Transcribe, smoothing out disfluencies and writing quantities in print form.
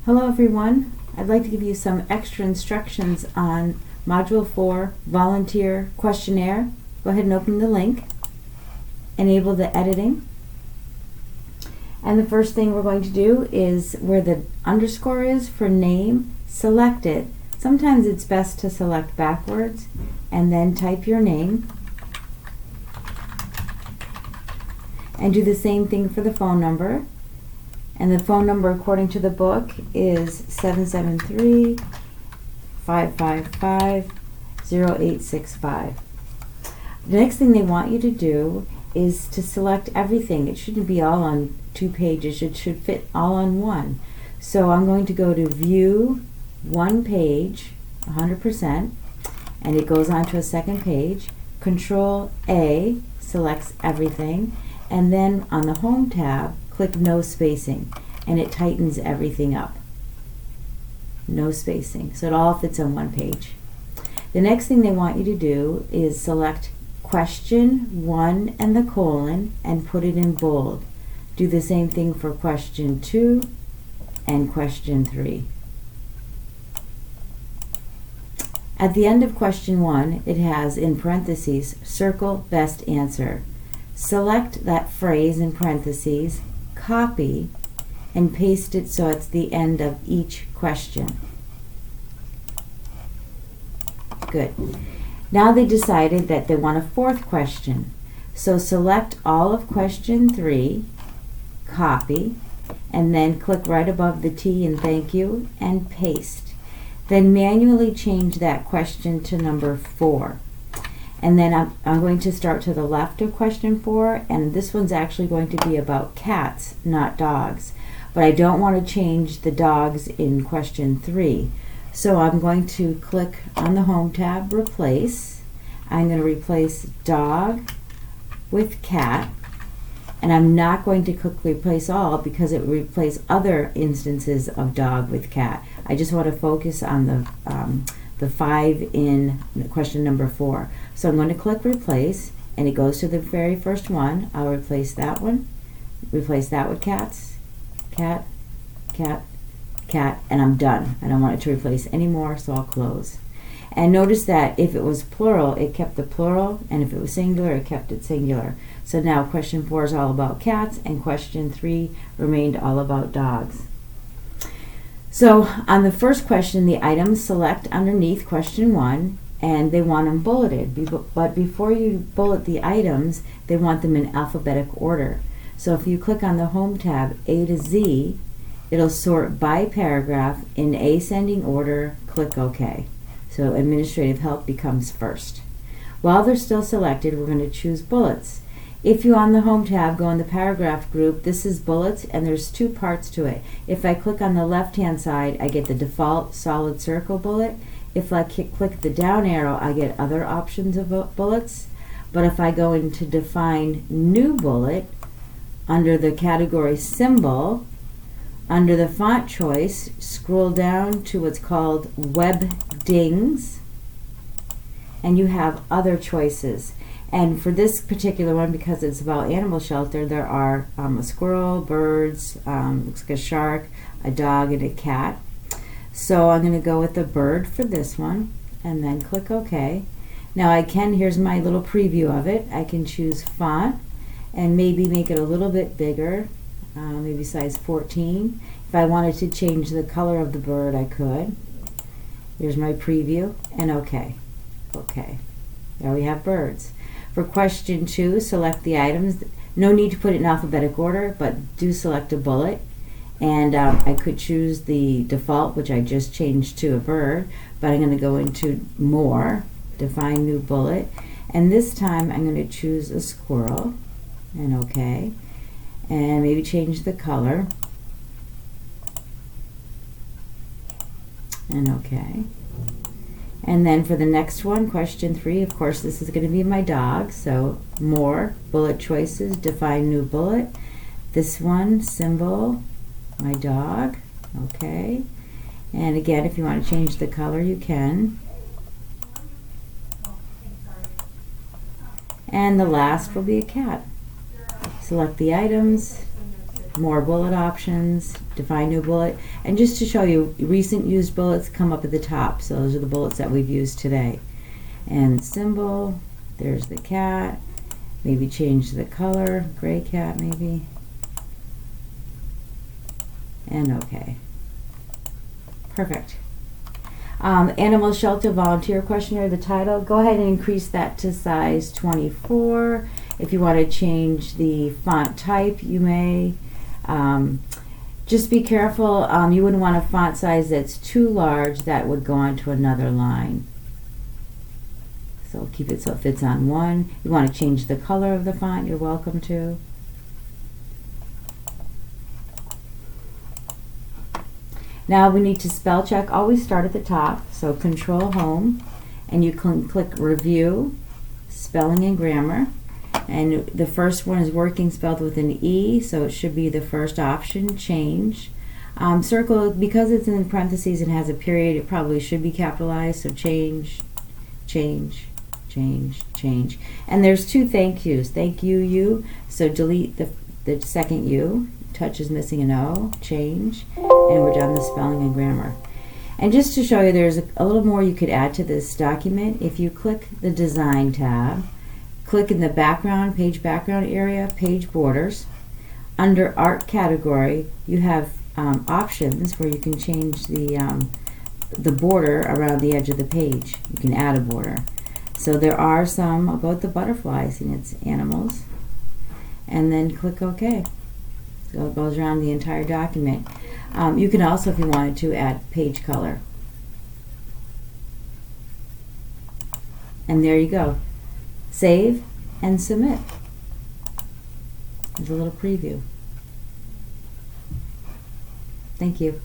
Hello everyone. I'd like to give you some extra instructions on Module 4 Volunteer Questionnaire. Go ahead and open the link. Enable the editing. And the first thing we're going to do is where the underscore is for name, select it. Sometimes it's best to select backwards and then type your name. And do the same thing for the phone number. And the phone number according to the book is 773-555-0865. The next thing they want you to do is to select everything. It shouldn't be all on 2 pages. It should fit all on one. So I'm going to go to View One Page, 100%, and it goes on to a second page. Control A selects everything, and then on the Home tab, click no spacing, and it tightens everything up. No spacing, so it all fits on one page. The next thing they want you to do is select question 1 and the colon and put it in bold. Do the same thing for question 2 and question 3. At the end of question 1, it has in parentheses, circle best answer. Select that phrase in parentheses, copy, and paste it so it's the end of each question. Good. Now they decided that they want a 4th question. So select all of question 3, copy, and then click right above the T in thank you and paste. Then manually change that question to number 4. And then I'm going to start to the left of question 4, and this one's actually going to be about cats, not dogs. But I don't want to change the dogs in question 3. So I'm going to click on the Home tab, Replace. I'm going to replace dog with cat. And I'm not going to click Replace All because it will replace other instances of dog with cat. I just want to focus on the 5 in question number 4. So I'm going to click Replace, and it goes to the very first one. I'll replace that one, replace that with cats, cat, cat, cat, and I'm done. I don't want it to replace any more, so I'll close. And notice that if it was plural, it kept the plural, and if it was singular, it kept it singular. So now question 4 is all about cats, and question 3 remained all about dogs. So on the first question, the items select underneath question 1, and they want them bulleted. But before you bullet the items, they want them in alphabetic order. So if you click on the Home tab, A to Z, it'll sort by paragraph in ascending order. Click OK. So administrative help becomes first. While they're still selected, we're going to choose bullets. If you on the Home tab go in the paragraph group, this is bullets, and there's 2 parts to it. If I click on the left hand side, I get the default solid circle bullet. If I click the down arrow, I get other options of bullets. But if I go into define new bullet, under the category symbol, under the font choice, scroll down to what's called web dings, and you have other choices. And for this particular one, because it's about animal shelter, there are a squirrel, birds, looks like a shark, a dog, and a cat. So I'm going to go with the bird for this one, and then click OK. Now here's my little preview of it. I can choose font, and maybe make it a little bit bigger, maybe size 14. If I wanted to change the color of the bird, I could. Here's my preview, and OK. OK. There we have birds. For question 2, select the items. No need to put it in alphabetic order, but do select a bullet. And I could choose the default, which I just changed to a bird, but I'm going to go into More, Define New Bullet. And this time I'm going to choose a squirrel, and OK. And maybe change the color, and OK. And then for the next one, question 3, of course this is going to be my dog, so More, Bullet Choices, Define New Bullet. This one, symbol, my dog, okay. And again, if you want to change the color, you can. And the last will be a cat. Select the items, more bullet options, define new bullet, and just to show you, recent used bullets come up at the top. So those are the bullets that we've used today. And symbol, there's the cat, maybe change the color, gray cat maybe, and okay. Perfect. Animal Shelter Volunteer Questionnaire, the title, go ahead and increase that to size 24. If you want to change the font type, you may. Just be careful, you wouldn't want a font size that's too large, that would go onto another line. So keep it so it fits on one. You want to change the color of the font, you're welcome to. Now we need to spell check. Always start at the top, so Control Home, and you can click Review, Spelling and Grammar. And the first one is working, spelled with an E, so it should be the first option, change. Circle, because it's in parentheses and has a period, it probably should be capitalized, so change, change, change, change. And there's two thank yous. Thank you, you, so delete the second U. Touch is missing an O, change, and we're done with spelling and grammar. And just to show you, there's a little more you could add to this document. If you click the Design tab, click in the background, page background area, page borders. Under Art category, you have options where you can change the border around the edge of the page. You can add a border. So there are some, I'll go with the butterflies, and it's animals. And then click OK. So it goes around the entire document. You can also, if you wanted to, add page color. And there you go. Save and submit. There's a little preview. Thank you.